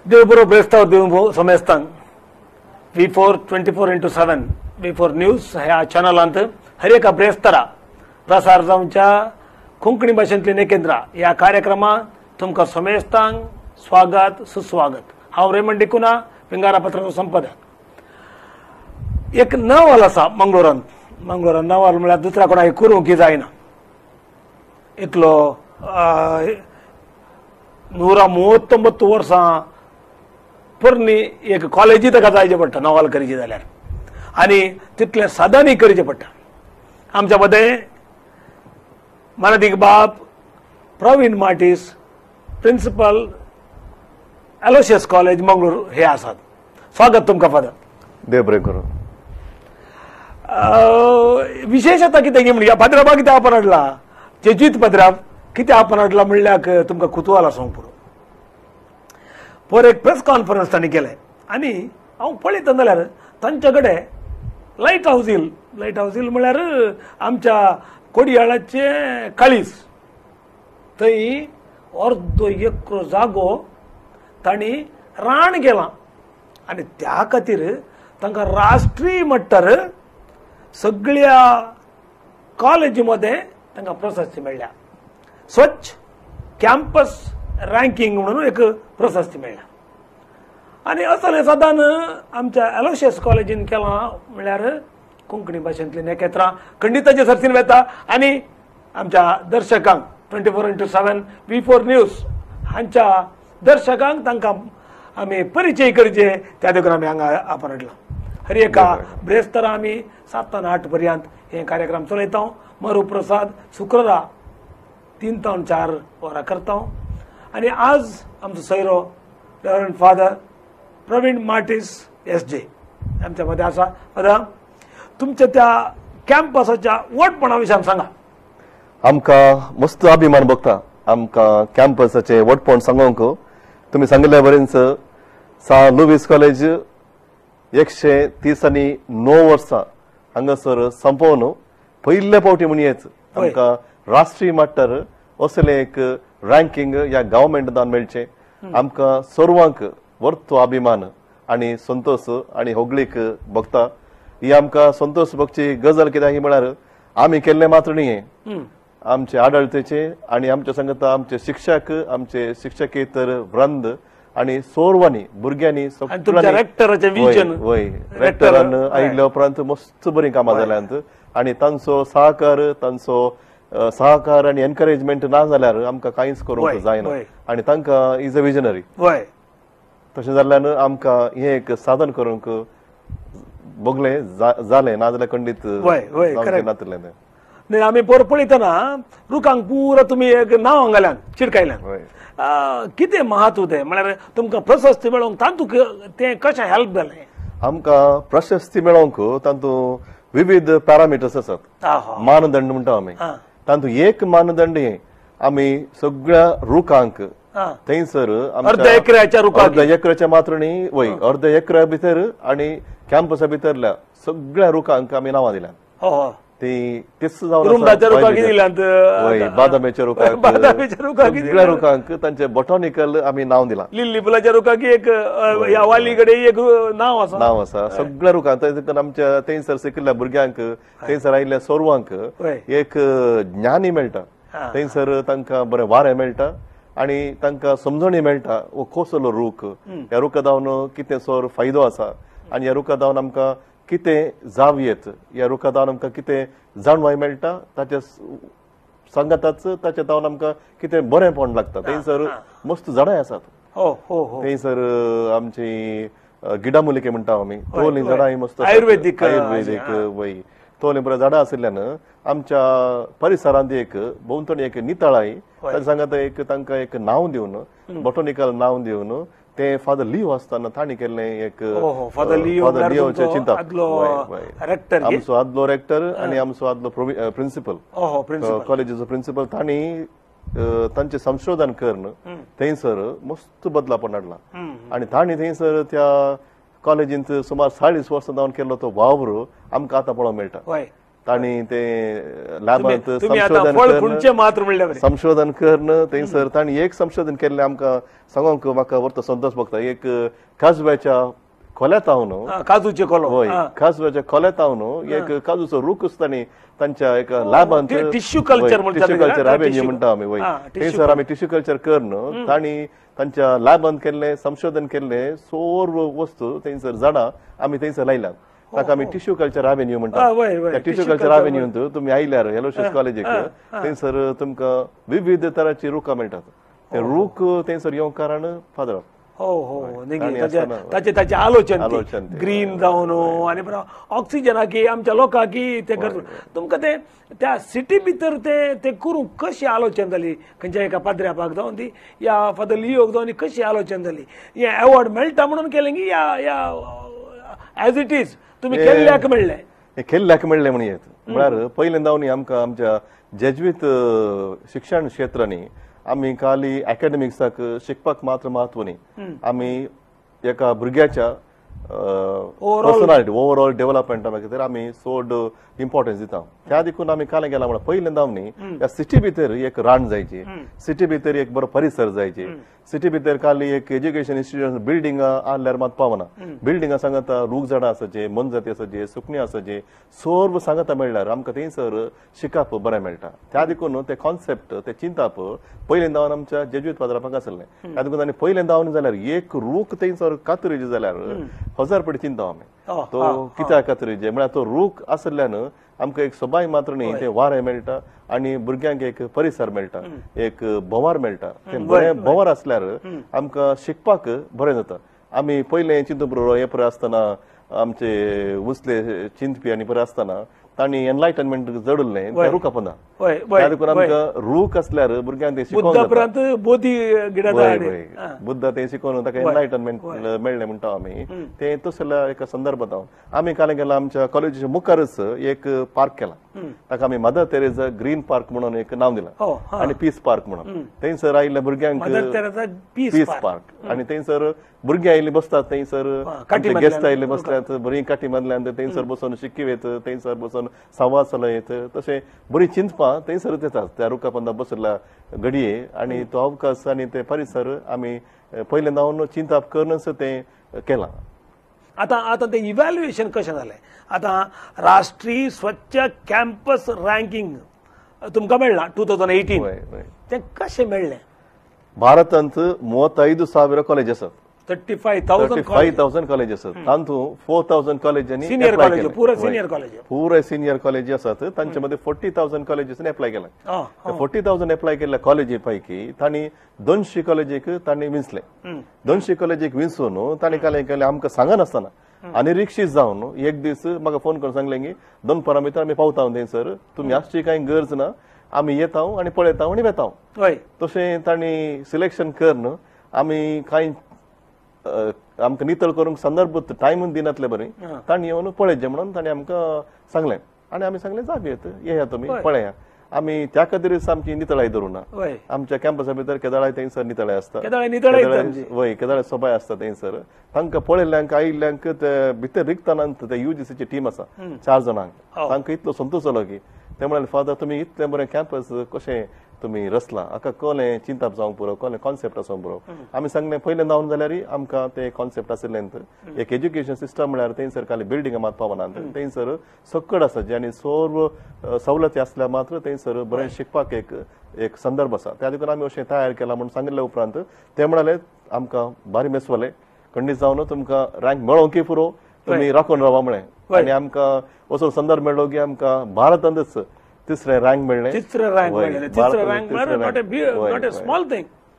देवबरो ब्रेस्ताव देव समेस्तांग V4 24x7 V4 news ह्या चॅनलांत हर एका ब्रेस्तारा प्रसार जावच्या कोंकणी भाषेंतली नेकेंद्रा या कार्यक्रमात तुमकां समेस्तांग स्वागत सुस्वागत। हांव रेमंड डिकुना विंगारा पत्राचो संपादक। एक नवल आसा मंगळूरांत नवल म्हळ्यार दुसऱ्या कोणाक करूंक जायना। एकलो 139 वर्सां परनी एक कॉलेजी ताका जायचे पडटा नवल करची जाल्यार आनी तितले साधनय करचे पडटा। आमच्या मदें मानदीक बाब Praveen Martis principal Aloysius college Mangalore हे आसात। स्वागत तुमकां फादर। देव बरें करूं। विशेषता कितें गी म्हणजे पाद्राबा कितें आपण हाडला जेजूत पाद्राब कितें आपण हाडला म्हणल्यार तुमकां कुतूहल आसूंक पुरो। पर एक प्रेस कॉन्फरन्स तांणी केलें आनी हांव पळयता जाल्यार तांचे कडेन लायट हावज हिल म्हळ्यार आमच्या कोडयाळाचे काळीज थंय अर्दो एकर जागो तांणी रान केलां आनी त्या खातीर तांकां राष्ट्रीय मट्टार सगळ्या कॉलेजी मध्ये तांकां प्रशस्ती मेळ्ळ्या। स्वच्छ कॅम्पस रँकिंग म्हणून एक प्रशस्ती मेळ्ळ्या आनी असले सादारण आमच्या एलोशियस कॉलेजीन केलां म्हळ्यार कोंकणी भाशेंतली नेकेत्रां खंडिताचे सर्तीन वेता आनी आमच्या दर्शकांक 24x7 V4 न्यूज हांच्या दर्शकांक तांकां आमी परिचय करचे त्या देखून आमी हांगा आपण हाडला। हर एका ब्रेस्तारा आमी 7 ते 8 पर्यंत हे कार्यक्रम चलयता। मरुप्रसाद शुक्रवार 3 ते 4 वरां करता आनी आज आमचो सैरो reverend father Praveen Martis SJ आमच्या मध्ये आसा। फादर तुमच्या त्या कॅम्पसाच्या वटपणा विशयान सांगा। आमकां मस्त अभिमान भोगता आमकां कॅम्पसाचे वटपण सांगूंक। तुम्ही सांगिल्ल्या बरेंच सा लुईस कॉलेज 139 वर्सां हांगासर संपवन पयले फावटी म्हणयेच आमकां राष्ट्रीय मट्टार असले एक रँकिंग ह्या गव्हर्मेंटान मेळचे आमकां सर्वांक वर्थ अभिमान आनी संतोष आनी होगळीक भोगता। ही आमकां संतोष भोगची गजाल कित्याक म्हळ्यार आमी केल्ले मात्र न्ही, आमचे आडळतेचे आनी आमच्या सांगता आमचे शिक्षक आमचे शिक्षकेतर वृंद आनी सोरवांनी भुरग्यांनी रेक्टरान आयिल्ल्या उपरांत मस्त बरी कामां जाल्यांत आनी तांचो सहकार आनी एनकरेजमेंट ना जाल्यार आमकां कांयच करूंक जायना आनी तांकां इज अ विजनरी। तशें जाल्ल्यान आमकां हे एक साधन करूंक बगलें जालें ना जाल्यार खंडीत नातलें। आमी पोर पळयतना रुखांक पुरो तुमी एक नांव घाल्यान चिडकायल्यान कितें महत्व तें म्हळ्यार तुमकां प्रशस्ती मेळोवंक तातूंत तें कशें हेल्प जालें? आमकां प्रशस्ती मेळोवंक तातूंत विविध पॅरामिटर्स आसात, मानदंड म्हणटा आमी। तातूंत एक मानदंड हे आमी सगळ्या रुखांक थंयसर अर्ध्या एकराच्या मात्र न्ही वय अर्ध्या एकरा भितर आनी कॅम्पसा भितरल्या सगळ्या रुखांक आमी नांवां दिल्यात। तेच बादामेच्या रुखांक रुखांक तांचे बॉटॉनिकल आमी नांव दिलां। लिली फुलाच्या रुखाक एक वाली कडेन एक नांव आसा सगळ्या रुखांक आमच्या थंयसर शिकिल्ल्या भुरग्यांक थंयसर आयिल्ल्या सोरवांक एक ज्ञानी मेळटा, थंयसर तांकां बरें वारें मेळटा आनी तांकां समजणी मेळटा वो कसलो रूख ह्या रुखा जावन कितें सोर फायदो आसा आनी ह्या रुखा जावन आमकां कितें जावयेत ह्या रुखा जावन आमकां कितें जाणवाय मेळटा ताचे सांगाताच ताचे जावन आमकां कितें बरेंपण लागता। थंयसर मस्त झाडांय आसात, थंयसर आमची गिडामुलिके म्हणटा आमी तोली झाडांय मस्त आयुर्वेदीक वय तोली बरें झाडां आशिल्ल्यान आमच्या परिसरांत एक भोंवतणी एक नितळाय ताचे सांगात एक तांकां एक नांव दिवन बॉटॉनिकल नांव दिवन ते फादर लिओ आसतना तांणी केल्लें एक फादर लिओचे चिंता आमचो आदलो रेक्टर आनी आमचो आदलो प्रिंसिपल कॉलेजीचो प्रिंसिपल तांणी तांचे संशोधन करून थंयसर मस्त बदलापण हाडला आनी तांणी थंयसर त्या कॉलेजींत सुमार 40 वर्सां जावन केल्लो तो वावर आमकां आतां पळोवंक मेळटा। ताणी ते लॅबांत तुम्ही आता फळ फुलचे मात्र म्हणले बरे संशोधन करणं थंयसर ताणी एक संशोधन केल्लें आमकां सांगूंक म्हाका व्हरता संतोश भोगता एक काजव्याच्या खोल्यात हांव न्हू काजूचे कोलो होय काजव्याच्या खोल्यात हांव न्हू एक काजूचो रूखच ताणी तांच्या एका लॅबांत tissue culture tissue culture avenue म्हणटा आमी वय थंयसर आमी टिश्यू कल्चर करून ताणी तांच्या लॅबांत केल्ले संशोधन केल्ले सोर्व वस्तू थंयसर झाडां आमी थंयसर लायल्यात ताका आमी टिश्यू कल्चर एव्हेन्यू म्हणटा त्या टिश्यू कल्चर एव्हेन्यूंत तुमी आयल्यार एलोशियस कॉलेजीक थंयसर तुमकां विविध तरांची रुखां मेळटात ते रूख थंयसर येवंक कारण फादर हो हो ताचे ताचे आलोचन ग्रीन जावन आनी ऑक्सिजनाकी आमच्या लोकांकी ते गरज तुमकां ते त्या सिटी भितर ते करूंक कशी आलोचन जाली खंयच्या एका पाद्र्यापाक जावन ती या फादर लियोक जावन कशी आलोचन जाली हे अवॉर्ड मेळटा म्हणून केलें की या एज इट इज तुम्ही केल्ल्याक मेळ्ळें हे केल्ल्याक मेळ्ळें म्हण म्हळ्यार पयलेंदावनी आमकां आमच्या जेजुईत शिक्षण क्षेत्रांनी आमी खाली अकॅडमिक्साक शिकपाक मात्र महत्व न्ही आमी एका भुरग्याच्या पर्सनालिटी ओवरऑल डेव्हलपमेंटा खातीर आमी चड इम्पॉर्टन्स दिता त्या देखून आमी कालें गेला म्हणल्यार पयलेंदावनी ह्या सिटी भितर एक रान जायची सिटी भितर एक बरो परिसर जायची सिटी भितर खाली एक एज्युकेशन इन्स्टिट्यूशन बिल्डिंगां आसल्यार मात पावना बिल्डिंगां सांगता रूख झाडां आसाचे मनजाती आसाचे सुकणीं आसाचे सर्व सांगता मेळ्ळ्यार आमकां थंयसर शिकप बरें मेळटा त्या देखून ते कॉन्सेप्ट ते चिंताप पयलेंदावन आमच्या जेजुईत पाद्रापाक आसलें त्या देखून आनी पयलेंदावन जाल्यार एक रूख थंयसर कातरीचे जाल्यार 1000 फावटी चिंता आमी तो कित्याक कातरीचे म्हळ्यार तो रूख आसल्यान आमकां एक सोबाय मात्र न्ही ते वारें मेळटा आनी भुरग्यांक एक परिसर मेळटा एक बोवार मेळटा ते बरें बोवार आसल्यार आमकां शिकपाक बरें जाता आमी पयलें चिंतपुरो हे पळय आसतना आमचे उचले चिंतपी आनी पळय आसतना तांणी एनलायटनमेंट जडुल्लें त्या रुखा पंदा त्या देखून आमकां रूख आसल्यार भुरग्यांक ते शिकोवंक बुद्ध ते शिकोवन ताका एनलायटनमेंट मेळ्ळें म्हणटा आमी ते तसल्या एका संदर्भांत आमी कालें गेला आमच्या कॉलेजीच्या मुखारच एक पार्क केला ताका आमी मदर तेरेसा ग्रीन पार्क म्हणून एक नांव दिलां आनी पीस पार्क म्हणून थंयसर आयिल्ल्या भुरग्यांक पीस पार्क आनी थंयसर भुरगीं आयिल्लीं बसतात थंयसर गेस्ट आयिल्ले बसल्यात बरीं काठी बांदल्यात थंयसर बसून शिकी येत थंयसर बसून संवाद चलयत तशें बरीं चिंतपां थंयसरच येतात त्या रुखा पंदा बसल्या घडये आनी तो अवकाश आनी ते परिसर आमी पयलेंदा हांव चिंताप करूनच तें केलां आता ते इव्हॅल्युएशन कशें जालें आता राष्ट्रीय स्वच्छ कॅम्पस रँकिंग तुमकां मेळ्ळां 2018 तें कशें मेळ्ळें भारतांत 35,000 कॉलेज आसात 35,000 कॉलेज आसात तातूंत 4,000 कॉलेजांनी पुरे सिनियर कॉलेजी आसात तांचे मध्ये 40,000 कॉलेजींनी एप्लाय केला 40,000 एप्लाय केल्ल्या कॉलेजी पैकी तांणी 200 कॉलेजीक तांणी विंचले 200 कॉलेजीक विंचून तांणी कालें केलें आमकां सांगनासतना आनी रिक्षीत जावन एक दीस म्हाका फोन करून सांगलें की 2 वरां भितर आमी पावता थंयसर तुमी आसची कांय गरज ना आमी येता आनी पळयता आनी वेता तशें तांणी सिलेक्शन करून आमी कांय आमकां नितळ करूंक संदर्भ टायम दिनातले बरें तांणी येवन पळयचें म्हणून तांणी आमकां सांगलें आनी आमी सांगलें जागेत येया तुमी पळया आमी त्या खातीरच आमची नितळाय धरुना आमच्या कॅम्पसा भितर केदाळाय थंयसर नितळाय आसता वय केदाळे सभाय आसता थंयसर तांकां पळयल्ल्यांक आयिल्ल्यांक ते भितर रिक्तानांत ते UGCची टीम आसा 4 जाणांक तांकां इतलो संतोश जालो की ते म्हणाले फादर तुमी इतलें बरें कॅम्पस कशें तुमी रचलां हाका कोलें चिंताप जावंक पुरो कोलें कॉन्सेप्ट आसूंक पुरो आमी सांगलें पयलें जावन जाल्यार आमकां ते कॉन्सेप्ट आशिल्लेंत एक एज्युकेशन सिस्टम म्हळ्यार थंयसर खाली बिल्डिंगां मात पावनात थंयसर सक्कड आसा जे आनी सर्व सवलती आसल्यार मात्र थंयसर बरें शिकपाक एक संदर्भ आसा त्या देखून आमी अशें तयार केलां म्हणून सांगिल्ले उपरांत ते म्हणाले आमकां बारी मेसवले खंडीत जावन तुमकां रँक मेळोवंकय पुरो तुमी राखून रावा म्हळें आनी आमकां असो संदर्भ मेळ्ळो की आमकां भारतांतच तिसरें रँक मेळ्ळें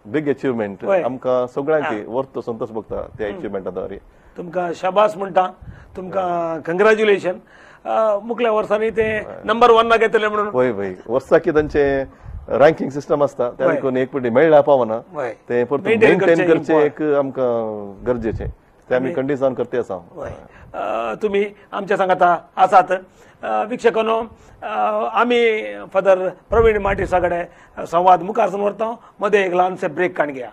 बिग अचिव्हमेंट आमकां सगळ्यांक वर्थ संतोश भोगता त्या अचिव्हमेंटा द्वारे तुमकां शाबास म्हणटा तुमकां कंग्रॅच्युलेशन मुखल्या वर्सांनी ते नंबर 1 घेतले म्हणून वय वर्साकी तांचे रँकिंग सिस्टम आसता त्या देखून एक फावटी मेळ्ळ्या पावना ते परत मेंटेन करचें एक आमकां गरजेचें ते आमी खंडीत जावन करते आसा तुम्ही आमच्या सांगाता आसात वीक्षकांनो आमी फादर प्रवीण माटिसा कडेन संवाद मुखार व्हरता मध्ये एक ल्हानशे ब्रेक काण घेया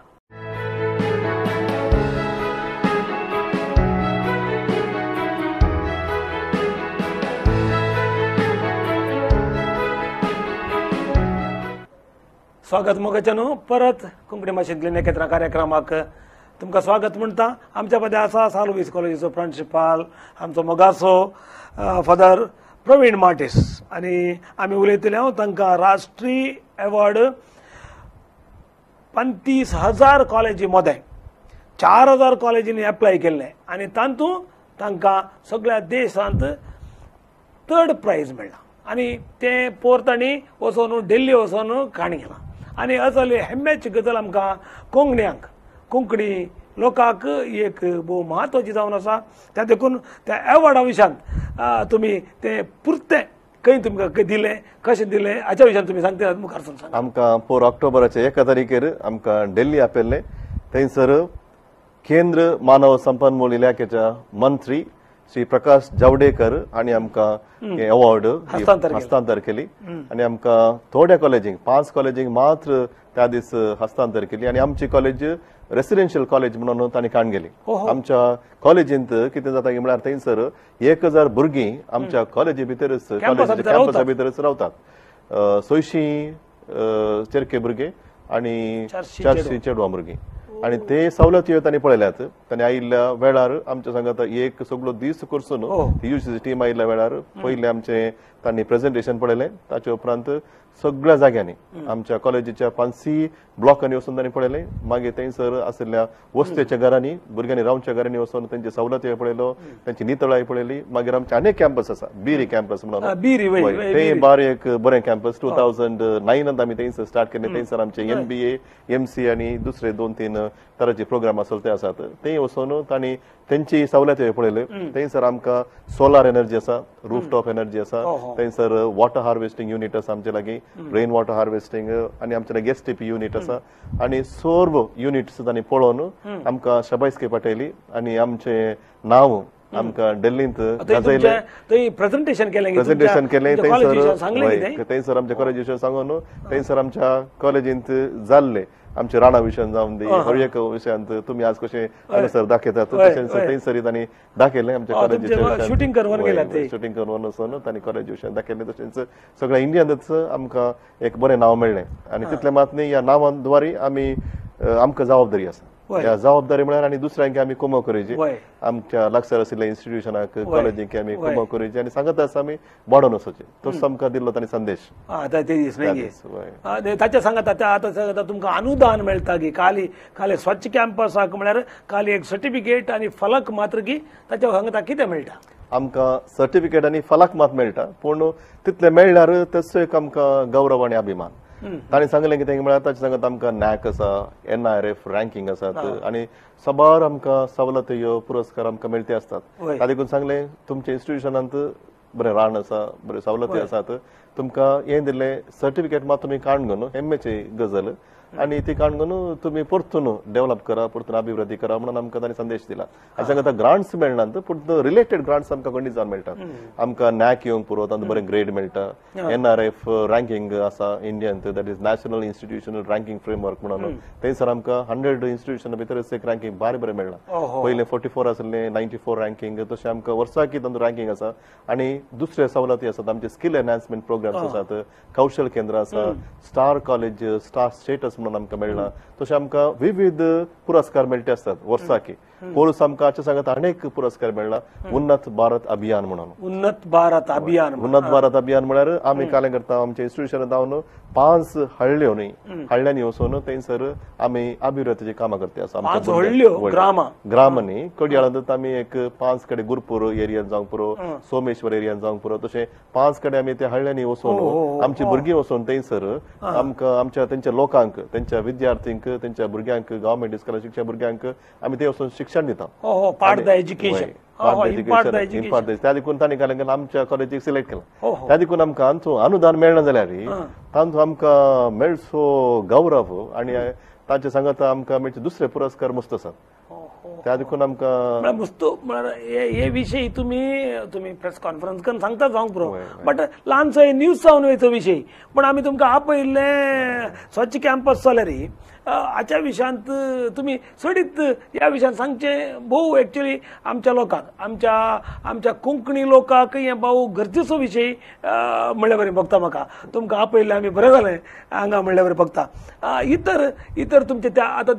स्वागत मोगाच्यानो परत कोंकणी भाशेंतल्या नखेत्रा कार्यक्रमाक तुमकां स्वागत म्हणटा. आमच्या मदें आसा साल लुईस कॉलेजीचो प्रिंसिपाल आमचो मोगासो फादर प्रवीण मार्टिस आनी आमी उलयतले तांकां राष्ट्रीय अवॉर्ड 35,000 कॉलेजी मदें 4,000 कॉलेजींनी एप्लाय केल्ले आनी तातूंत तांकां सगळ्या देशांत 3rd प्रायज मेळ्ळा आनी ते पोर तांणी वचून दिल्ली वचून काणी केला आनी असली हेम्मेची गजाल आमकां कोंकण्यांक कोंकणी लोकांक एक भोव म्हत्वाची जावन आसा. त्या देखून त्या अवॉर्डा विशयान तुमी ते पुरते खंय तुमकां दिले कशें दिले हाच्या विशयान तुमी सांगतात मुखार सांगा. आमकां 4 ऑक्टोबराच्या 1 तारखेर आमकां दिल्ली आपयल्ले. थंयसर केंद्र मानव संपन्मूल इलाख्याच्या मंत्री श्री प्रकाश जावडेकर हांणी आमकां हे अवॉर्ड हस्तांतर केली आनी आमकां थोड्या कॉलेजींक 5 कॉलेजींक मात्र त्या दीस हस्तांतर केली आनी आमची कॉलेज रेसिडेन्शियल कॉलेज म्हणून तांणी काणगेली. आमच्या कॉलेजींत कितें जाता की म्हळ्यार थंयसर 1,000 भुरगीं आमच्या कॉलेजी भितरच कॅम्पसा भितरच रावतात. 600 चेरके भुरगे आनी 400 चेडवां भुरगीं आनी ते सवलती तांणी पळयल्यात. तांणी आयिल्ल्या वेळार आमच्या सांगात एक सगळो दीस करसून युजीसी टीम आयिल्ल्या वेळार पयले आमचे तांणी प्रेझेंटेशन पळयलें. ताचे उपरांत सगळ्या जाग्यांनी आमच्या कॉलेजीच्या 5 ब्लॉकांनी वचून तांणी पळयलें. मागीर थंयसर आशिल्ल्या वस्तेच्या घरांनी भुरग्यांनी रावच्या घरांनी वचून तेंची सवलती पळयलो, तेंची नितळाय पळयली. मागीर आमचे अनेक कॅम्पस आसा बिरी कॅम्पस म्हणून ते बारीक बरें कॅम्पस 2009 आमी थंयसर स्टार्ट केले. थंयसर आमचे MBA MC आनी दुसरे 2-3 तरांचे प्रोग्राम आसले ते आसात. ते वचून तांणी तेंची सवलती पळयल्यो. थंयसर आमकां सोलार एनर्जी आसा, रूफटॉप एनर्जी आसा, थंयसर वॉटर हार्वेस्टिंग युनिट आसा आमचे लागीं, रेन वॉटर हार्वेस्टिंग आनी आमचे लागीं STP युनिट आसा आनी सर्व युनिट्स तांणी पळोवन आमकां शबायसकी पाठयली आनी आमचें नांव आमकां दिल्लींत गाजयलें. प्रेझेंटेशन केलें थंयसर आमच्या कॉलेजीचेर सांगून थंयसर आमच्या कॉलेजींत जाल्ले आमचे राणा विशयान जावन दी हर एक विशयांत तुमी आज कशें हांगासर दाखयतात थंयसर तांणी दाखयलें. आमच्या कॉलेजीचेर शूटिंग करून वचून तांणी कॉलेजी विशयान दाखयलें. तशेंच सगळ्या इंडियानच आमकां एक बरें नांव मेळ्ळें आनी तितले मात न्ही ह्या नांवा द्वारे आमी आमकां जबाबदारी आसा. ह्या जबाबदारी म्हळ्यार आनी दुसऱ्यांक आमी कुमो करची, आमच्या लागसार आशिल्ल्या इन्स्टिट्यूशनाक कॉलेजीक आमी कुमो करची आनी सांगत आसा आमी वाडोवन वचोवचें. तोच आमकां दिल्लो तांणी संदेश. ताचे सांगात आतां तुमकां अनुदान मेळटा की खाली स्वच्छ कॅम्पसाक म्हळ्यार खाली एक सर्टिफिकेट आनी फलक मात्र की ताच्या सांगता कितें मेळटा? आमकां सर्टिफिकेट आनी फलक मात मेळटा पूण तितले मेळ्ळ्यार तेचो एक आमकां गौरव आनी अभिमान. तांणी सांगलें कितें म्हळ्यार ताचे सांगत आमकां NAC आसा, NIRF रँकींग आसात आनी सबार आमकां सवलत्यो पुरस्कार आमकां मेळटे आसतात. ताका देखून सांगलें तुमच्या इन्स्टिट्यूशनांत बरें रान आसा, बऱ्यो सवलती आसात, तुमकां हें दिल्लें सर्टिफिकेट मात तुमी काणून हेम्मेची गजाल आनी ती काणून तुमी परतून डेव्हलप करा, परतून अभिवृद्धी करा म्हणून आमकां तांणी संदेश दिला. आनी सांगता ग्रांट्स मेळनात पूण रिलेटेड ग्रांट्स आमकां खंय जावन मेळटात. आमकां NAC येवंक पुरो तांचो बरें ग्रेड मेळटा. NRF रँकींग आसा Indian, that is national institutional ranking framework म्हणून थंयसर आमकां 100 इन्स्टिट्यूशना भितरच एक रँकींग बरें मेळ्ळां. पयलें 44 आसलें, 94 रँकींग, तशें आमकां वर्साकी तांचो रँकींग आसा. आनी दुसरे सवलती आसात, आमचे स्किल एनहान्समेंट प्रोग्राम्स आसात, कौशल केंद्र आसा, स्टार कॉलेज, स्टार स्टेटस म्हणून आमकां मेळ्ळा. तशें आमकां विविध पुरस्कार मेळटे आसतात वर्साकी. पोरूस आमकां हाचे सांगत अनेक पुरस्कार मेळ्ळा. उन्नत भारत अभियान म्हणून. उन्नत भारत अभियान म्हळ्यार आमी कालें करता आमच्या इन्स्टिट्यूशनांत जावन 5 हळड्यांनी वचून थंयसर आमी अभिवृद्धीची कामां करता आसा. ग्रामांनी कड्याळांत आमी एक 5 कडेन गुरपूर एरियान जावंक पुरो, सोमेश्वर एरियान जावंक पुरो, तशें 5 कडेन आमी त्या हळड्यांनी वचून आमची भुरगीं वचून थंयसर आमकां आमच्या तेंच्या लोकांक, तेंच्या विद्यार्थ्यांक, तेंच्या भुरग्यांक, गव्हर्मेंट स्कुलां शिकच्या भुरग्यांक आमी ते वचून शिक्षण दिता. त्या देखून तांणी कालें आमच्या कॉलेजीक सिलेक्ट केला. त्या देखून आमकां अनुदान मेळना जाल्यार तांचो आमकां मेळचो गौरव आनी तांचे सांगत आमकां मेळचे दुसरे पुरस्कार मस्त आसात. त्या देखून आमकां हे विशयी तुम्ही प्रेस कॉन्फरन्स करून सांगता जावंक पुरो, बट ल्हानसो न्यूज जावन वयचो विशय. पण आमी तुमकां आपयल्ले स्वच्छ कॅम्पस जाल्यार हाच्या विशयांत तुमी सोडीत ह्या विशयान सांगचे भोव एक्चुअली आमच्या लोकांक आमच्या कोंकणी लोकांक हे भाऊ गरजेचो विशय म्हणल्या बरें बघता म्हाका तुमकां आपयलें आमी बरें जालें हांगा म्हणल्या बरें बघता इतर तुमचे त्या आतां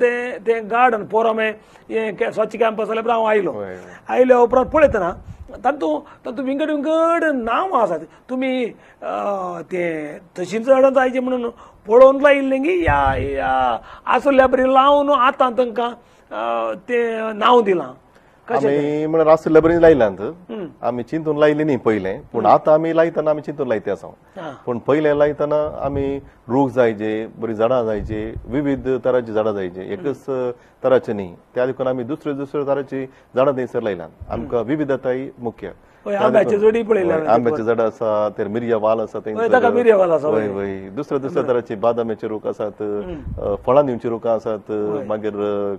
ते गार्डन पोरमे हे स्वच्छ कॅम्पस जाल्यार हांव आयल्या उपरांत पळयतना तातूंत विंगड नांव आसात तुमी ते तशींच झाडां जायचे म्हणून पळोवन लायिल्लें गी या आसल्या बरी लावन आतां तांकां ते नांव दिलां आमी म्हळ्यार आसल्या बरी लायल्यांत आमी चिंतून लायली न्ही पयलें पूण आतां आमी लायतना आमी चिंतून लायते आसा पूण पयलें लायतना आमी रूख जायचे बरी झाडां जायचे विविध तरांची झाडां जायचे एकच तरांचे न्ही त्या देखून आमी दुसऱ्या तरांची झाडां थंयसर लायल्यात आमकां विविधताय मुख्य आंब्याची जोडी पळयल्या आंब्याची झाडां आसा ते मिरया वाल आसा वय दुसऱ्या तरांची बादामाचे रूख आसात फळां दिवची रुखां आसात मागीर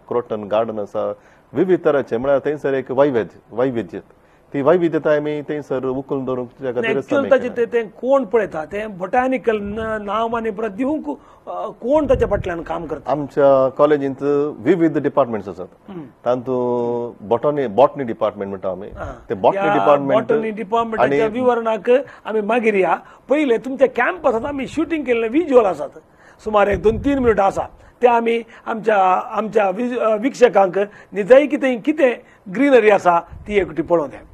क्रोटन गार्डन आसा विविध तरांचे म्हळ्यार थंयसर एक वैविध्य ती वैविध्यता आमी थंयसर उखलून दवरूंक ते कोण पळयता ते बोटॅनिकल नांव आनी परत दिवंक कोण ताच्या फाटल्यान काम करता आमच्या कॉलेजींत विविध डिपार्टमेंट्स आसात तातूंत बॉटनी डिपार्टमेंट म्हणटा आमी ते बॉटनी डिपार्टमेंटाच्या विवरणाक आमी मागीर या पयले तुमच्या कॅम्पसांत आमी शूटिंग केल्ले विज्युअल आसात सुमार एक 2-3 मिनटां आसा ते आमी आमच्या विक्षकांक निजाई कितें ग्रीनरी आसा ती एकटी पळोवन दीत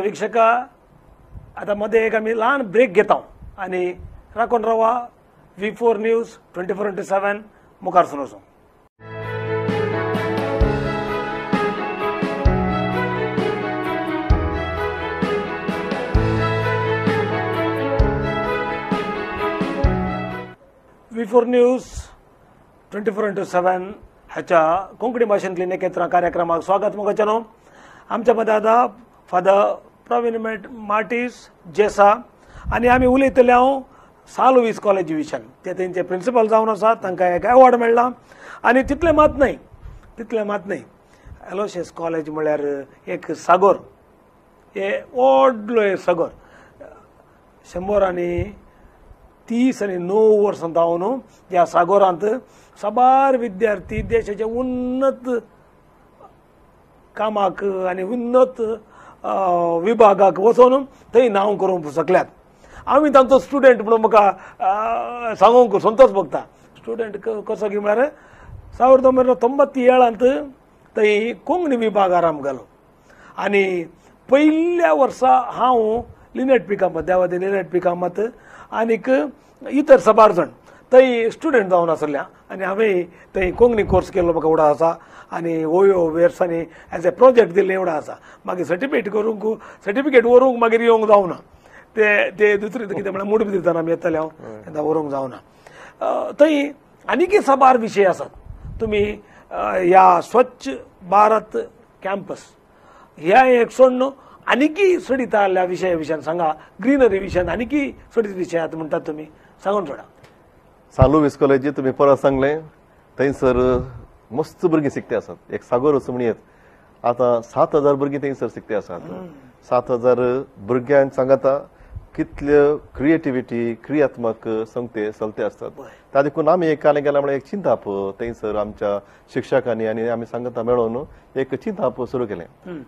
वीक्षका आता मध्ये एक आम्ही लहान ब्रेक घेता आणि राखून रावा V4 न्यूज 24/7 मुखार सुरू आसूं. V4 न्यूज 24/7 ह्याच्या कोंकणी भाषेंतली नेकेत्रा कार्यक्रमाक स्वागत मुखाचेनो. आमच्या मध्ये आता फादर प्रवीण मार्टिस जेसा आणि आम्ही उलयतले हांव सालवीस कॉलेज विशयान. ते तेंचे प्रिंसिपल जावन आसात, तांकां एक अवॉर्ड मेळ्ळा. आणि तितले मात नाही एलोशियस कॉलेज म्हळ्यार एक सागोर, हे व्हडलो एक सागोर 130 वर्सां जावन ह्या सागोरांत साबार विद्यार्थी देशाचे उन्नत कामाक आनी उन्नत विभागाक वचून थंय नांव करूंक शकल्यात. आमी तांचो स्टुडंट म्हणून म्हाका सांगूंक संतोष भोगता. स्टुडंट कसो की म्हळ्यार 1997 थंय कोंकणी विभागार आमी गेलो आनी पयल्या वर्सा हांव लिनेट पी कामत देवादी लिनेट पी कामत आनीक इतर साबार जाण थंय स्टुडंट जावन आसल्या आनी हांवें थंय कोंकणी कोर्स केल्लो म्हाका एवढो आसा आनी ओयो वर्सांनी एज ए प्रोजेक्ट दिल्लें एवढो आसा. मागीर सर्टिफिकेट व्हरूंक मागीर येवंक जावना. ते दुसरें कितें म्हळ्यार मूड दितना आमी येतले हांव तेन्ना व्हरूंक जावना. थंय आनीक साबार विशय आसात. तुमी ह्या स्वच्छ भारत कॅम्पस ह्या एक सोडून आनीकी सोडिता आल्या विशयान सांगा. ग्रीनरी विशयान आनीकी सोडीत विशय आहात म्हणटात तुमी, सांगून सोडा. सालू विस कॉलेजी तुम्ही परत सांगले थंयसर मस्त भुरगीं शिकते आसात. एक सागोर वचूं म्हणयत आतां 7,000 भुरगीं थंयसर शिकते आसात. 7,000 भुरग्यांक सांगाता कितल्यो क्रियात्मक संगते चलते असतात. त्या देखून आमी एक काले गेल्या म्हळ्यार एक चिंताप थंयसर आमच्या शिक्षकांनी आनी आमी सांगता मेळोन एक चिंताप सुरू केलें.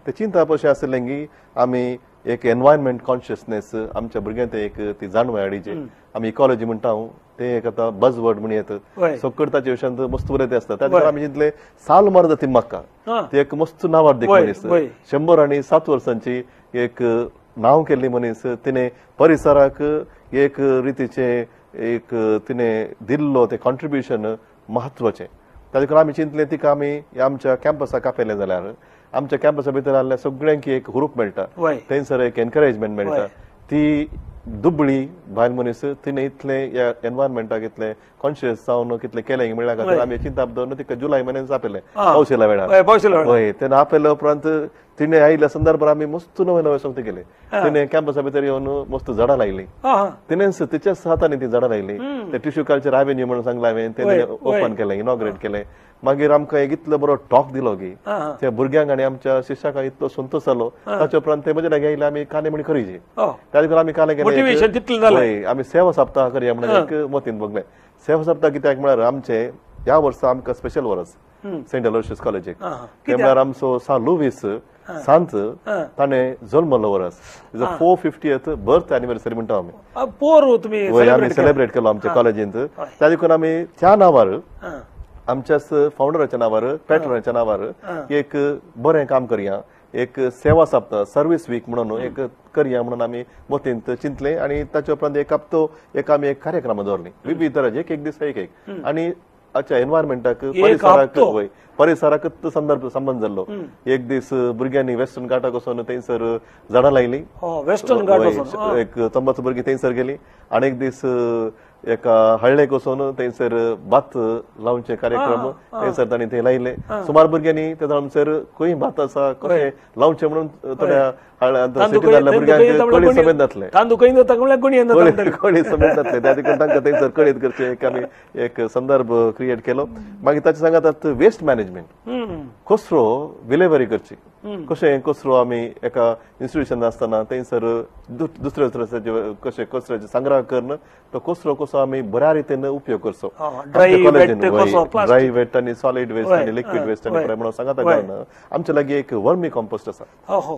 ते चिंताप अशें आसलें की आमी एक एनवायरमेंट कॉन्शियसनेस आमच्या भुरग्यांक एक ती जाणवाय हाडीची. आमी इकॉलॉजी म्हणटा ते एक आतां बज वर्ड म्हण येत सकट ताचे विशयांत मस्त बरयते आसता. त्या खातीर आमी चिंतले साल मारदा तिम्माक्का ते एक मस्त नांवार देख मनीस 107 वर्सांची एक नांव केल्ली मनीस. तिने परिसराक एक रितीचे एक तिने दिल्लो ते कॉन्ट्रिब्युशन म्हत्वाचें. त्या देखून आमी चिंतले तिका आमी आमच्या कॅम्पसाक आपयलें जाल्यार आमच्या कॅम्पसा भितर आसल्या सगळ्यांक एक हुरूप मेळटा. थंयसर एक एनकरेजमेंट मेळटा. ती दुबळी बायल मनीस तिने इतले ह्या एनवायरमेंटाक इतले कॉन्शियस जावन कितले केलें म्हणल्या खातीर आमी चिंताप दवरून तिका जुलय म्हयन्यान आपयलें पावशेल्या वेळार. हय तेन्ना आपयल्या उपरांत तिने आयिल्ल्या संदर्भात आमी मस्त नवे नवे संगती केले. तिने कॅम्पसा भितर येवन मस्त झाडां लायली. तिणेंच तिच्याच हातांनी ती झाडां लायली. ते टिश्यू कल्चर एव्हेन्यू म्हणून सांगला हांवें तेणे ओपन केलें इनॉग्रेट केलें. मागीर आमकां एक इतलो बरो टॉक दिलो की त्या भुरग्यांक आनी आमच्या शिक्षकांक इतलो संतोश जालो. ताचे उपरांत ते म्हजे लागीं आयले आमी काले म्हणी खरीची. त्या देखून आमी काले केले आमी सेवा सप्ताह करया म्हणून एक मतीन बगलें. सेवा सप्ताह कित्याक म्हळ्यार आमचे ह्या वर्सा आमकां स्पेशल वर्स सेंट अलोयशियस कॉलेजीक ते म्हळ्यार आमचो सालू वीस सांत ताणें जल्मलो वर्स 450th बर्थ एनिवर्सरी म्हणटा आमी आमी सेलिब्रेट केलो आमच्या कॉलेजींत. त्या देखून आमी त्या नांवार आमच्याच फाउंडराच्या नांवार पॅट्रनाच्या नांवार एक बरें काम करया. एक सेवा सप्ताह सर्वीस वीक म्हणून एक करया म्हणून आमी मतींत चिंतले आनी ताचे उपरांत एक हप्तो एक आमी एक कार्यक्रम दवरली विविध तरांचे एक दीस एक आनी अच्छा एनवायरमेंटाक परिसराक संबंध जाल्लो. एक दीस भुरग्यांनी वेस्टर्न घाटाक वचून थंयसर झाडां लायली. एक 90 भुरगीं थंयसर गेली. आनी एक दीस एका हळ्ळेक वचून थंयसर भात लावचे कार्यक्रम थंयसर तांणी ते लायले. सुमार भुरग्यांनी ते जाणसर खंय भात आसा कशें लावचें म्हणून थोड्या सिटी जाल्ल्या भुरग्यांक कळी समेत जातले कळी समेत जातले. त्या देखून तांकां थंयसर कळीत करचे एक आमी एक संदर्भ क्रिएट केलो. मागीर ताचे सांगात वेस्ट मॅनेजमेंट कचरो विलेवारी करची. कशें कचरो आमी एका इन्स्टिट्यूशन आसतना थंयसर दुसऱ्या दुसऱ्या कशें कचऱ्याचे संग्रह करून तो कचरो कसो आमी बऱ्या रितीन उपयोग करचो. ड्राय वेस्ट आनी सॉलिड वेस्ट आनी लिक्वीड वेस्ट आनी म्हणून सांगात कारण आमच्या लागीं एक वर्मी कॉम्पोस्ट आसा.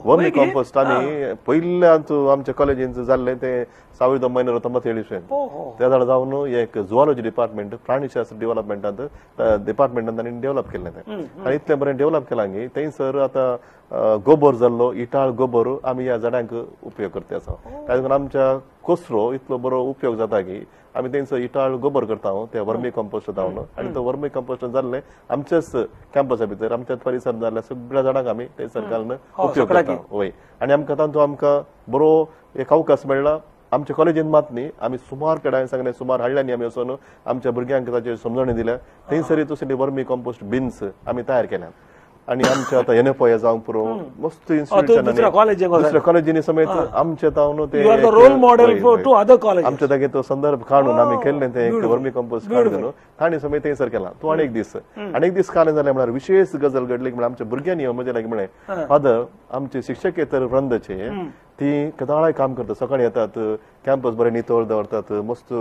वर्मी कॉम्पोस्ट आमी पयल्यांत आमच्या कॉलेजींत जाल्ले ते 1997 त्या झाड जावन एक झुऑलॉजी डिपार्टमेंट प्राणीशास्त्र डिव्हलपमेंटांत डिपार्टमेंटांत तांणी डेव्हलप केल्लें तें आनी इतलें बरें डेव्हलप केलां की थंयसर आतां गोबर जाल्लो इटाळ गोबर आमी ह्या झाडांक उपयोग करता आसा. त्या देखून आमच्या कचरो इतलो बरो उपयोग जाता की आमी थंयसर इटाळ गोबर करता त्या वर्मी कॉम्पोस्ट जावन आनी तो वर्मी कॉम्पोस्ट जाल्ले आमच्याच कॅम्पसा भितर आमच्याच परिसर जाल्ल्या सगळ्या झाडांक आमी थंयसर घालून उपयोग करता. वय आनी आमकां तातूंत आमकां बरो एक अवकाश मेळ्ळा. आमच्या कॉलेजींत मात न्ही आमी सुमार केडांनी सांगलें सुमार हाडल्यांनी आमी वचून आमच्या भुरग्यांक ताचेर समजणी दिल्या. थंयसर तशें वर्मी कॉम्पोस्ट बिन्स आमी तयार केल्यात आनी आमच्या आतां NFOA जावंक पुरो मस्त इन्स्टिट्यूशनांनी दुसऱ्या कॉलेजींनी समेत आमचे तावन ते आमच्या तागे तो संदर्भ काडून आमी केल्लें ते एक वर्मी कॉम्पोस्ट काडून तांणी समेत थंयसर केलां. तो आनी एक दीस कालें जालें म्हळ्यार विशेष गजाल घडली म्हळ्यार आमच्या भुरग्यांनी म्हजे लागीं म्हळें फादर आमचे शिक्षकेतर वृंदचे ती केदाळाय काम करतात सकाळी येतात कॅम्पस बरे नितळ दवरतात मस्त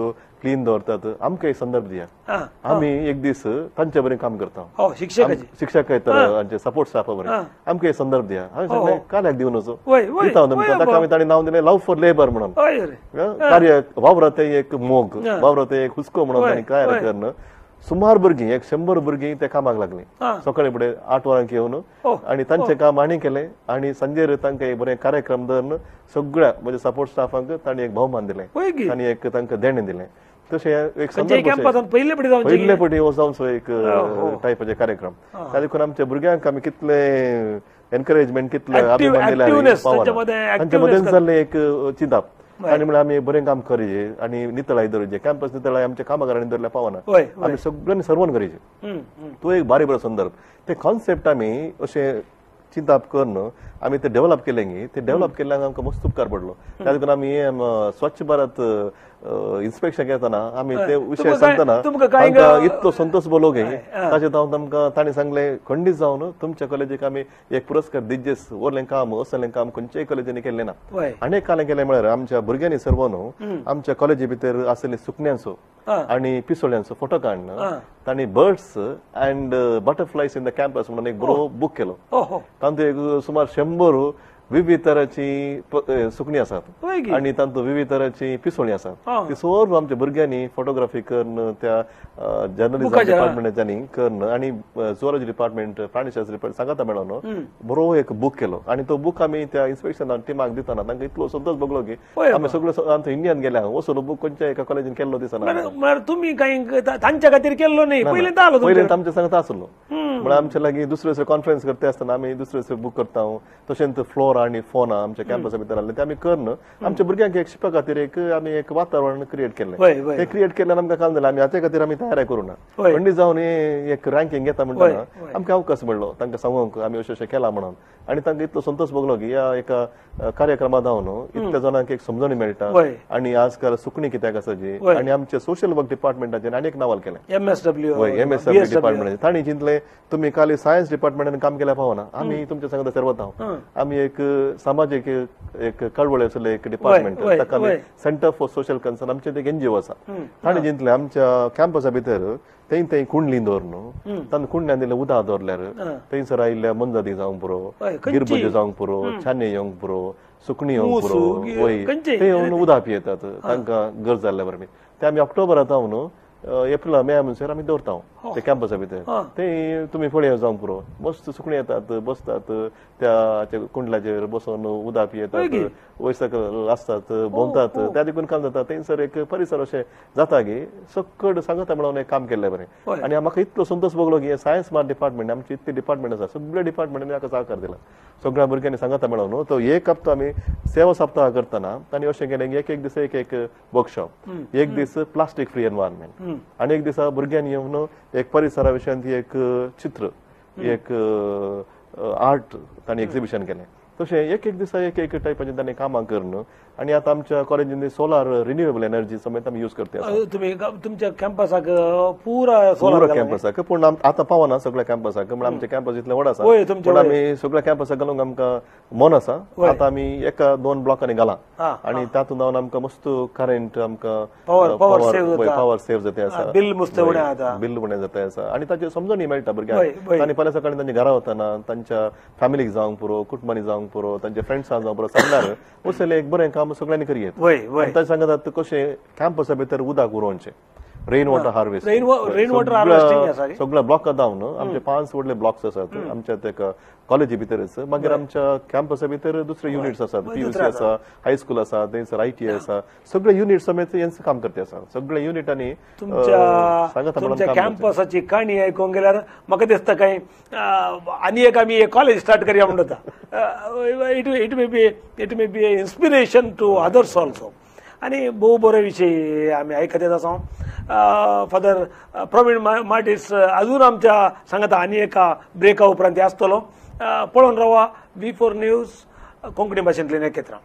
क्लीन दवरतात आमकां एक संदर्भ दिया आमी एक दीस तांचे बरें काम करता शिक्षक तर सपोर्ट स्टाफ बरें आमकां एक संदर्भ दिया हांवें सांगलें काल्याक दिवन वचो दिता तुमकां ताका आमी ताणें नांव दिलें लव फॉर लेबर म्हणून कार्य वावराते एक मोग वावराते एक हुस्को म्हणून ताणें कार्य करून सुमार भुरगीं 100 भुरगीं त्या कामाक लागलीं सकाळी फुडें 8 वरांक येवन आनी तांचें काम आनी केलें आनी संजेर तांकां एक बरें कार्यक्रम दवरून सगळ्या म्हणजे सपोर्ट स्टाफांक तांणी एक भोवमान दिलें आनी एक तांकां देणें दिलें तशें एक पयले फावटी वचोन एक टायपाचे कार्यक्रम त्या देखून आमच्या भुरग्यांक आमी कितले एनकरेजमेंट कितले अभिमान दिले तांचे मदें जाल्लें एक चिंताप आनी म्हणल्यार आमी बरें काम करचें आनी नितळाय दवरचें कॅम्पस नितळाय आमच्या कामागारांनी दवरल्या पावना आमी सगळ्यांनी सर्वन करचें तो एक बारी बरो संदर्भ ते कॉन्सेप्ट आमी अशें चिंताप करून आमी ते डेव्हलप केले न्ही ते डेव्हलप केल्ल्याक आमकां मस्त उपकार पडलो त्या देखून आमी स्वच्छ भारत इन्स्पेक्शन घेतना आमी ते विशय सांगतना तांकां इतलो संतोष बोलो गे ताचेर हांव तांकां ताणें सांगलें खंडीत जावन तुमच्या कॉलेजीक आमी एक पुरस्कार दिजेस व्हडलें काम असलें काम खंयच्याय कॉलेजींनी केल्लें ना आनी कालें केलें म्हळ्यार आमच्या भुरग्यांनी सर्व न्हू आमच्या कॉलेजी भितर आसलेली सुकण्यांचो आनी पिसोळ्यांचो फोटो काडून तांणी birds and butterflies in the campus म्हणून एक बरो बूक केलो तातूंत एक सुमार 100 विविध तरांची सुकणीं आसात आनी तातूंत विविध तरांची पिसोळीं आसात ती सर्व आमच्या भुरग्यांनी फोटोग्राफी करून त्या जर्नलिझम डिपार्टमेंटांनी करून आनी झुऑलॉजी डिपार्टमेंट प्राणीशास्त्र डिपार्टमेंट सांगाता मेळोन बरो एक बूक केलो आनी तो बूक आमी त्या इन्स्पेक्शन टिमाक दितना तांकां इतलो संतोष भोगलो की आमी सगळो आमच्या इंडियान गेल्या वचून बूक खंयच्या एका कॉलेजीन केल्लो दिसना तुमी कांय तांच्या खातीर केल्लो न्ही पयलीं आमच्या सांगता आसलो म्हळ्यार आमच्या लागीं दुसरे कॉन्फरन्स करता आसतना आमी दुसरे बूक करता तशेंच फ्लोरा आनी फोना आमच्या कॅम्पसा भितर आसले ते आमी करून आमच्या भुरग्यांक एक शिकपा खातीर एक आमी एक वातावरण क्रिएट केल्लें ते क्रिएट केल्ल्यान आमकां काम जालें आमी हाचे खातीर आमी तयारी करूना खंडी जावन एक रँकींग घेता म्हणटना आमकां अवकाश मेळ्ळो तांकां सांगूंक आमी अशें केलां म्हणून आनी तांकां इतलो संतोष भोगलो की ह्या एका कार्यक्रमाक धांवन इतल्या जाणांक एक समजणी मेळटा आनी आजकाल सुकणी कित्याक आसाची आनी आमच्या सोशल वर्क डिपार्टमेंटाचेर आनी एक नावाल केलें एमएसडब्ल्यू डिपार्टमेंटाचेर तांणी चिंतलें तुमी खाली सायन्स डिपार्टमेंटान काम केल्या पावना आमी तुमच्या सांगता सर्वता आमी एक सामाजीक एक कळवळे आसले एक डिपार्टमेंट ताका आमी सेंटर फॉर सोशल कन्सर्न आमचें एक एनजीओ आसा ताणें चिंतलें आमच्या कॅम्पसा भितर थंय कुंडली दवरून तांकां कुंडल्यान दिलें उदक दवरल्यार थंयसर आयिल्ल्या मनजाती जावंक पुरो गिरबुज्यो जावंक पुरो छाने येवंक पुरो सुकणी येवंक पुरो वय ते येवन उदक पियेतात तांकां गरज जाल्ल्या बरें ते आमी ऑक्टोबरांत हांव एप्रिल मे म्हणसर आमी दवरता ते कॅम्पसा भितर ते तुमी फळे जावंक पुरो मस्त सुकणी येतात बसतात त्या कुंडलाचेर बसून उदक पियेतात वयर आसतात भोंवतात त्या देखून काम जाता थंयसर एक परिसर अशें जाता की सकट सांगता म्हणून एक काम केल्लें बरें आनी म्हाका इतलो संतोष भोगलो की सायन्स मार्ट डिपार्टमेंट आमची इतली डिपार्टमेंट आसा सगळ्या डिपार्टमेंटांनी म्हाका सहकार दिला सगळ्या भुरग्यांनी सांगता मेळोन तो एक हप्तो आमी सेवा सप्ताह करतना तांणी अशें केलें की एक दीस एक वर्कशॉप एक दीस प्लास्टीक फ्री एनवायरमेंट आनी एक दिसा भुरग्यांनी येवन एक परिसरा विशयान एक चित्र एक आर्ट तांणी एक्झिबिशन केलें तशें एक दिसा एक टायपाचें तांणी कामां करून आनी आतां आमच्या कॉलेजींनी सोलार रिन्युएबल एनर्जी समेत आमी यूज करता तुमी तुमच्या कॅम्पसाक पुरा सोलार कॅम्पसाक पूण आतां पावना सगळ्या कॅम्पसाक म्हणजे आमचें कॅम्पस इतलें व्हड आसा पूण आमी सगळ्या कॅम्पसाक घालूंक आमकां मन आसा आतां आमी एका 2 ब्लॉकांनी घाला आनी तातूंत जावन आमकां मस्त करंट आमकां पावर सेव जाता आसा बिल उणें जाता आसा आनी ताची समजणी मेळटा भुरग्यांक आनी फाल्यां सकाळीं तांच्या घरा वतना तांच्या फॅमिलीक जावंक पुरो कुटुंबांनी जावंक पुरो तांच्या फ्रेंड्सांक जावंक पुरो सांगल्यार वचलें एक बरें काम सगळ्यांनी करियेत तांचे सांगतात कशें कॅम्पसा भितर उदक उरोवचें रेन वॉटर हार्वेस्ट सगळ्या ब्लॉकां धांवन आमचे 5 व्हडले ब्लॉक्स आसात आमच्या त्या कॉलेजी भितरच मागीर आमच्या कॅम्पसा भितर दुसरे युनिट्स आसात पीयूसी आसा हायस्कूल आसा थंयसर आयटी आसा सगळे युनिट समेत हेंच काम करते आसा सगळ्या युनिटांनी तुमच्या कॅम्पसाची काणी आयकूंक गेल्यार म्हाका दिसता काय आनी एक आमी कॉलेज स्टार्ट करया म्हणटा it may be inspiration to others also आनी भोव बरे विशय आमी आयकत येत आसा फादर प्रवीण मार्टिस अजून आमच्या सांगता आनी एका ब्रेका उपरांत आसतलो पळोवन रावा V4 न्यूज कोंकणी भाशेंतल्यान एक केत्रां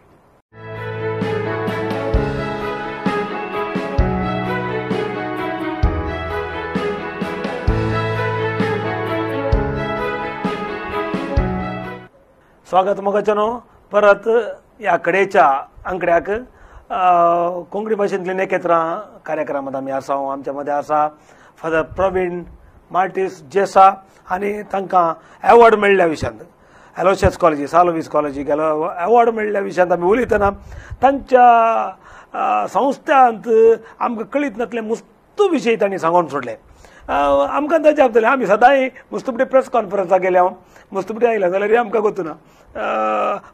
स्वागत मोगाचनो परत ह्या कडेच्या आंकड्याक कोंकणी भाशेंतले नेकेत्रां कार्यक्रमांत आमी आसा. आमच्या मदें आसा फादर प्रवीण मार्टिस जेसा आनी तांकां अवॉर्ड मेळिल्ल्या विशयांत एलोशियस कॉलेजी सालोवीस कॉलेजीक अवॉर्ड मेळिल्ल्या विशयांत आमी उलयतना तांच्या संस्थांत आमकां कळीत नासले मुस्तू विशय तांणी सांगून सोडले. आमकां अंदाज जावतले आमी सदांय मुस्तुपडी प्रेस कॉन्फरन्साक गेले हांव मुस्तुपडी आयल्या जाल्यार आमकां गोतूना.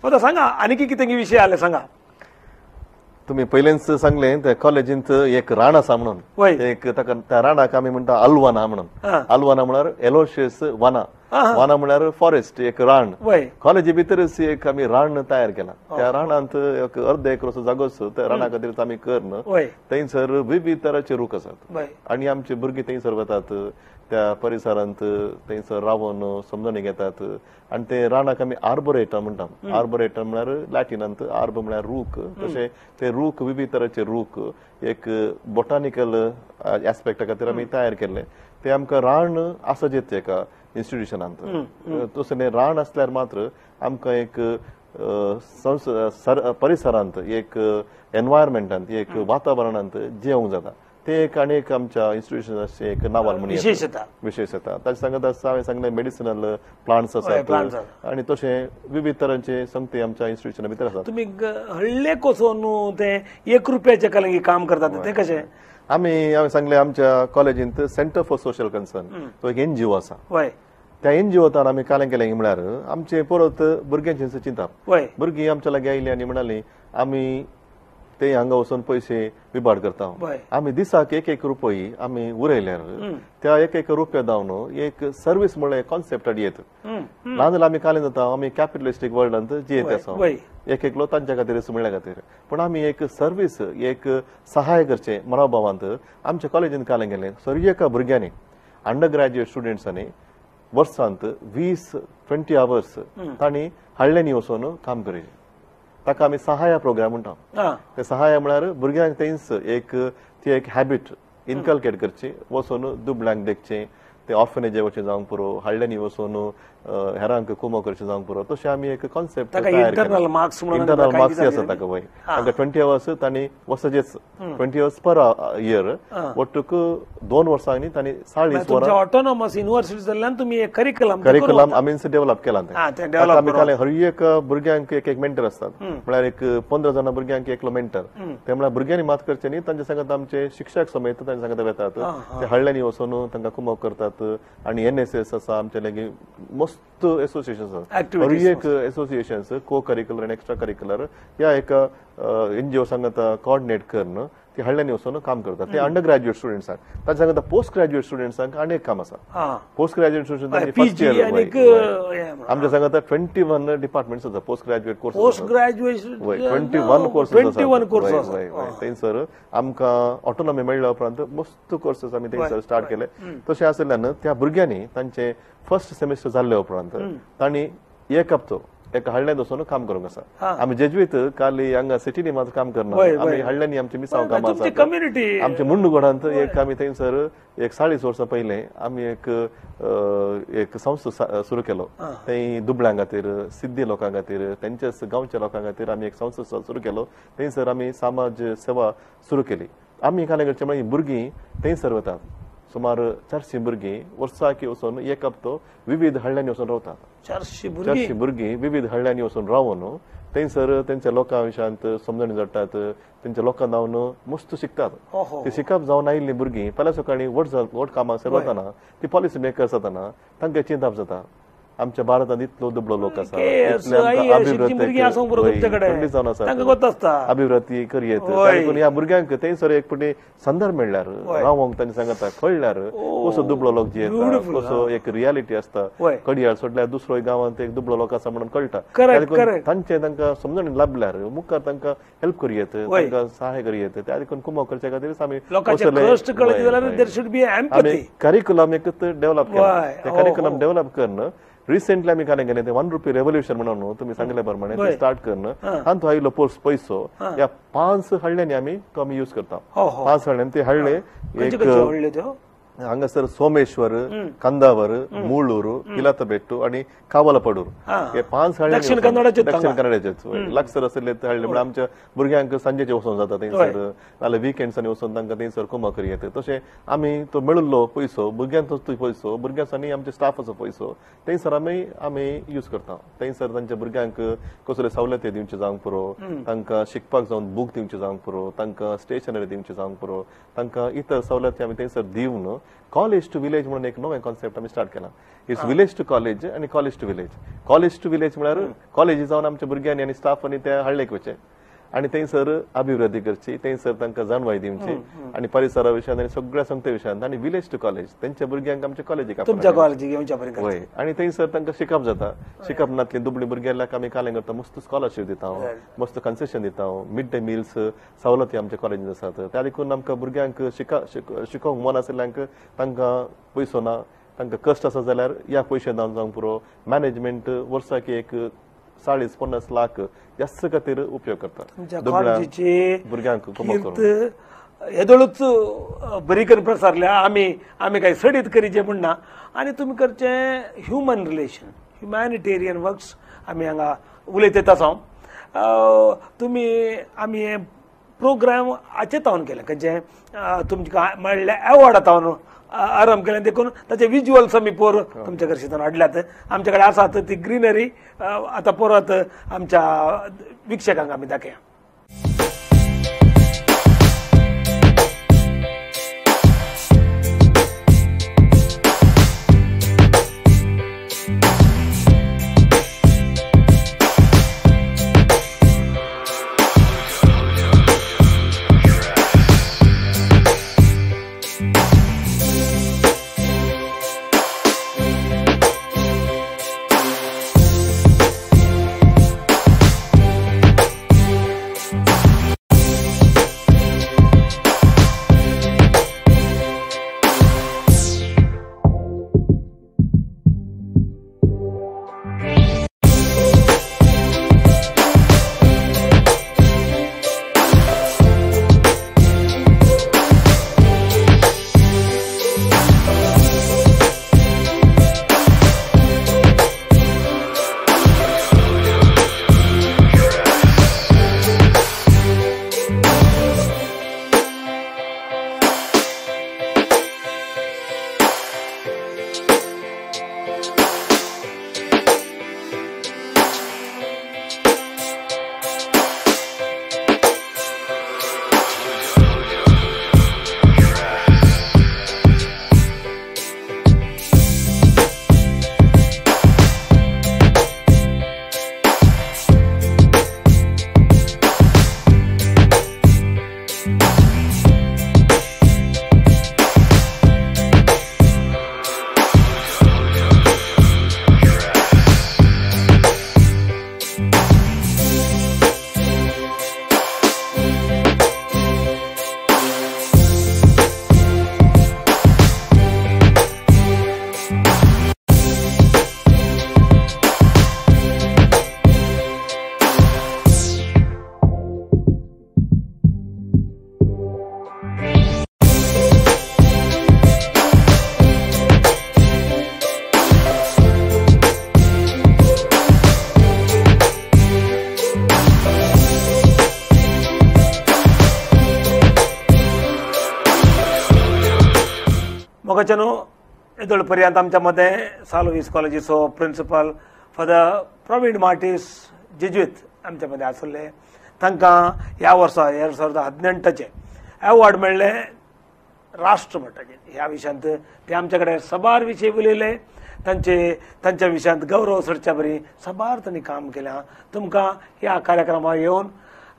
फादर सांगा आनीक कितें विशय आले सांगा. तुम्ही पहिल्यांच सांगले त्या कॉलेजींत एक राण आसा म्हणून एक त्या राणाक आमी म्हणटा अल्वाना म्हणून. अल्वाना म्हळ्यार एलोशियस वाना. वाना म्हळ्यार फॉरेस्ट एक रान. कॉलेजी भितरच एक आमी रान तयार केला. त्या रानांत एक अर्धे एकरचो जागोच त्या राणा खातीर आमी करन थंयसर विविध तरांचे रूख आसात आनी आमचे भुरगे थंयसर वतात त्या परिसरांत थंयसर रावन समजणी घेतात आनी ते रानाक आमी आर्बोरेटर म्हणटात. आर्बोरेटर म्हळ्यार लॅटिनांत आर्ब म्हळ्यार रूख. तशें ते रूख विविध तरांचे रूख एक बॉटानिकल एस्पेक्टा खातीर आमी तयार केल्ले. ते आमकां रान आसजेत एका इन्स्टिट्यूशनांत. तशें रान आसल्यार मात्र आमकां एक परिसरांत एक एनवायरमेंटांत एक वातावरणांत जेवंक जाता. ते एक आनी एक आमच्या इन्स्टिट्यूशनाचे एक नावाल विशेषता. ताचे सांगत आसता हांवें सांगलें मेडिसिनल प्लांट्स आसात आनी तशें विविध तरांचे संगती आमच्या इन्स्टिट्यूशना भितर आसात. तुमी हळ्ळे कोसोन ते 1 रुपयाचे कलंगी काम करतात ते कशें? हांवें सांगलें आमच्या कॉलेजींत सेंटर फॉर सोशल कन्सर्न तो एक NGO आसा. त्या NGOंतान आमी कालें केलें म्हळ्यार आमचे परत भुरग्यांचे चिंता. भुरगीं आमच्या लागीं आयलीं आनी म्हणालीं आमी ते हांगा वचून पयशे विभाड करता. आमी दिसाक 1 रुपये आमी उरयल्यार त्या 1 रुपया दावन एक सर्वीस म्हणल्यार कॉन्सेप्ट हाडी येत. नाजाल्यार आमी कालें जाता आमी कॅपिटलिस्टीक वर्ल्डांत जियेत आसा. एकलो तांच्या खातीर सुमळ्या खातीर पूण आमी एक सर्वीस एक सहाय करचे मनोभावांत आमच्या कॉलेजींत कालें गेलें. एका भुरग्यांनी अंडर ग्रॅज्युएट स्टुडंट्सांनी वर्सांत 20-20 आवर्स तांणी हाडल्यांनी वचून काम करचें. ताका आमी सहाय प्रोग्राम म्हणटा. ते सहाय म्हळ्यार भुरग्यांक थंयच एक ती एक हॅबिट इनकल्केट करची वचून दुबळ्यांक देखचे ते ऑर्फनेजे वचून जावंक पुरो हाडल्यांनी वचून हेरांक कुमो करचें जावंक पुरो. तशें आमी एक कॉन्सेप्ट इंटरनल मार्क्स आसा ताका वय तांकां 20 आवर्स तांणी वचचेच 20 आवर्स पर इयर वट्टूक 2 वर्सांनी तांणी 40 वरां ऑटोनॉमस युनिव्हर्सिटी जाल्ल्यान तुमी एक करिक्युलम आमीच डेव्हलप केला. आमी कालें हर एक भुरग्यांक एक मेंटर आसतात म्हळ्यार एक 15 जाणां भुरग्यांक एकलो मेंटर. ते म्हळ्यार भुरग्यांनी मात करचे न्ही तांचे सांगत आमचे शिक्षक समेत तांचे सांगत येतात ते हाडल्यांनी वचून तांकां कुमो करतात. आनी NSS आसा आमचे लागीं मस्त एसोसिएशन्स आसात. हर एक एसोसिएशन्स को करिक्युलर आनी एक्स्ट्रा करिक्युलर ह्या एका NGO सांगत कोऑर्डिनेट करून ती हाडल्यांनी वचून काम करतात. ते अंडर ग्रॅज्युएट स्टुडंट्सांक तांचे सांगता पोस्ट ग्रॅज्युएट स्टुडंट्सांक आनी एक काम आसा. Post graduate students first year आमच्या सांगता 21 डिपार्टमेंट्स आसा post graduate course. Post graduation 21 courses थंयसर आमकां ऑटोनॉमी मेळ्ळ्या उपरांत मस्त कोर्सेस आमी थंयसर स्टार्ट केले. तशें आसल्यान त्या भुरग्यांनी तांचे फर्स्ट सेमिस्टर जाल्ले उपरांत तांणी 1 हप्तो एका हाडल्यांत वचून काम करूंक आसा. आमी जेजुईत काली हांगा सिटीनी मात्र काम करना आमी हाडल्यांनी आमचे मिसांव कामां आसात. कम्युनिटी आमचे मुंडगोडांत एक आमी थंयसर एक 40 वर्सां पयलें आमी एक संस्था सुरू केलो. थंय दुबळ्यां खातीर सिद्धी लोकां खातीर तेंच्याच गांवच्या लोकां खातीर आमी एक संस्था सुरू केलो. थंयसर आमी समाज सेवा सुरू केली. आमी कालें करचें म्हळ्यार भुरगीं थंयसर वतात. सुमार 400 भुरगीं वर्साक वचून 1 हप्तो विविध हळ्यांनी वचून रावतात. 400 भुरगीं विविध हळ्यांनी वचून रावन थंयसर तेंच्या लोकां विशयांत समजणी जोडटात. तेंच्या लोकां जावन मस्त शिकतात. ती शिकप जावन आयिल्लीं भुरगीं फाल्यां सकाळीं वोट कामाक वतना ती पॉलिसी मेकर्स जाताना तांकां चिंताप जाता आमच्या भारतांत इतलो दुबळो लोक आसा अभिवृद्धी करयेत ह्या भुरग्यांक थंयसर एक फावटी संदर्भ मेळ्ळ्यार रावंक तांणी सांगता कळल्यार कसो दुबळो लोक जियेता कसो एक रियालिटी आसता. कडियाळ सोडल्यार दुसरो गांवांत एक दुबळो लोक आसा म्हणून कळटा. तांचे तांकां समजणी लाभल्यार मुखार तांकां हेल्प करयेत तांकां सहाय करयेत. त्या देखून कुमो करचे खातीर आमी करिक्युलम एक डेव्हलप केला. ते करिक्युलम डेव्हलप करून रिसेंटली आमी कालें गेलें ते 1 रुपी रेव्होल्युशन म्हणून तुमी सांगले प्रमाणे ते स्टार्ट करून आनी तो आयिल्लो पयसो ह्या 5 हाडल्यांनी आमी तो आमी यूज करता. 5 हाडल्यांनी ते हाडले एक हांगासर सोमेश्वर कंदावर मुळूर पिलातबेट्टू आणि कावलपडूर हे 5 हळ्ळे दक्षिण कन्नडाचे दक्षिण कन्नडाचेच लागसर असले हळ्ळे म्हणजे आमच्या भुरग्यांक सांजेचे वचोन जाता थंयसर नाल्यार विकेंड्सांनी वचोन तांकां थंयसर कुमाकरी येता तशें आमी तो मेळिल्लो पयसो भुरग्यांचो पयसो भुरग्यांसांनी आमच्या स्टाफाचो पयसो थंयसर आमी यूज करता थंयसर तांच्या भुरग्यांक कसले सवलती दिवचे जावंक पुरो तांकां शिकपाक जावन बूक दिवचे जावंक पुरो तांकां स्टेशनरी दिवचे जावंक पुरो तांकां इतर सवलती आमी थंयसर दिवन कॉलेज टू विलेज म्हणून एक नवे कॉन्सेप्ट आमी स्टार्ट केला इट्स विलेज टू कॉलेज आणि कॉलेज टू विलेज म्हळ्यार कॉलेजी जावन आमच्या भुरग्यांनी आनी स्टाफांनी त्या हळ्ळेक वचे आणि थंयसर अभिवृद्धी करची थंयसर तांकां जाणवाय दिवची आणि परिसरा विशयान आनी सगळ्या संगते विशयान आनी विलेज टू कॉलेज तेंच्या भुरग्यांक आमच्या कॉलेजीक वय आणि थंयसर तांकां शिकप जाता शिकपनातली दुबळी भुरग्यांक आमी कालें करता मस्त स्कॉलरशीप दिता मस्त कन्सेशन दिता मिड डे मिल्स सवलती आमच्या कॉलेजीन आसात त्या देखून आमकां भुरग्यांक शिकोवंक मन आशिल्ल्यांक तांकां पयसो ना तांकां कश्ट आसा जाल्यार ह्या पयशे दिवन जावंक पुरो मॅनेजमेंट वर्साक एक 40-50 लाख जास्त खातीर उपयोग करता भुरग्यांक येदोळूच बरी करून प्रसारल्या आमी काय सडीत करीचे म्हणना आनी तुमी करचे ह्युमन रिलेशन ह्युमॅनिटेरियन वर्क्स आमी हांगा उलयता आसा तुमी आमी हे प्रोग्राम हाचे तावन केले खंयचे तुमकां मेळ्ळ्या एवॉर्ड तावन आरंभ केले देखून ताचे विज्युअल्स आमी पोर तुमच्या कडच्यान हाडल्यात आमचे कडेन आसात ती ग्रीनरी आतां परत आमच्या विक्षकांक आमी दाखया मोगाच्यानो येदोळ पर्यंत आमच्या मध्ये सालवीस कॉलेजीचो प्रिंसिपल फादर प्रवीण मार्टिस जेजुईत आमच्या मध्ये आसले तांकां ह्या वर्सा 2018 अवॉर्ड मेळ्ळे राष्ट्र मट्टाचेर ह्या विशयांत ते आमचे कडेन सबार विशय उलयले तांच्या विशयांत गौरव सरच्या बरी सबार तांणी काम केलां तुमकां ह्या कार्यक्रमाक येवन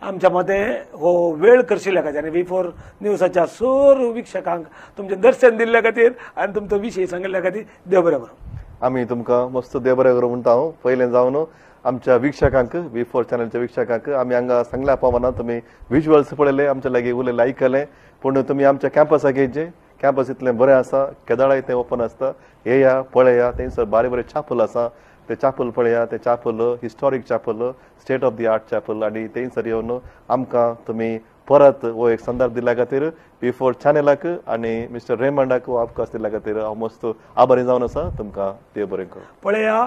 आमच्या मध्ये हो वेळ करशिल्ल्या खातीर आनी V4 न्यूजाच्या सर्व विक्षकांक तुमचें दर्शन दिल्ल्या खातीर आनी तुमचो विशय सांगिल्ल्या खातीर देव बरें करूं आमी तुमकां मस्त देव बरें करूं म्हणटा हांव पयलें जावन आमच्या विक्षकांक V4 चॅनलच्या विक्षकांक आमी हांगा सांगल्या प्रमाणात तुमी विज्युअल्स पळयले आमच्या लागीं उलयलें आयकलें पूण तुमी आमच्या कॅम्पसाक येयचे कॅम्पस इतलें बरें आसा केदाळाय तें ओपन आसता येया पळया थंयसर बारीक बरें चॅपल आसा ते चॅपल पळया ते chapel historic chapel state of the art chapel आनी थंयसर येवन आमकां तुमी परत हो एक संदर्भ दिल्या खातीर P4 चॅनलाक आनी मिस्टर रेमंडाक हो अवकाश दिल्या खातीर हांव मस्त आभारी जावन आसा. तुमकां देव बरें करूं. पळया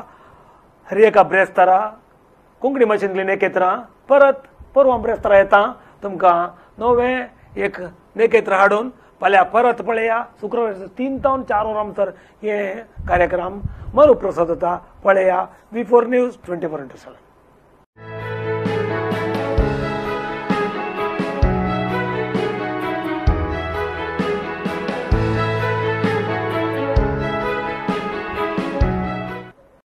हर एका ब्रेस्तारा कोंकणी मशीन नेकेत्रां परत परवा ब्रेस्तारा येता तुमकां नवें एक नेकेत्र हाडून फाल्यां परत पळया शुक्रवार 3 ते 4 वरांसर हे कार्यक्रम मरुप्रसाद जाता. पळया V4 न्यूज 24/7.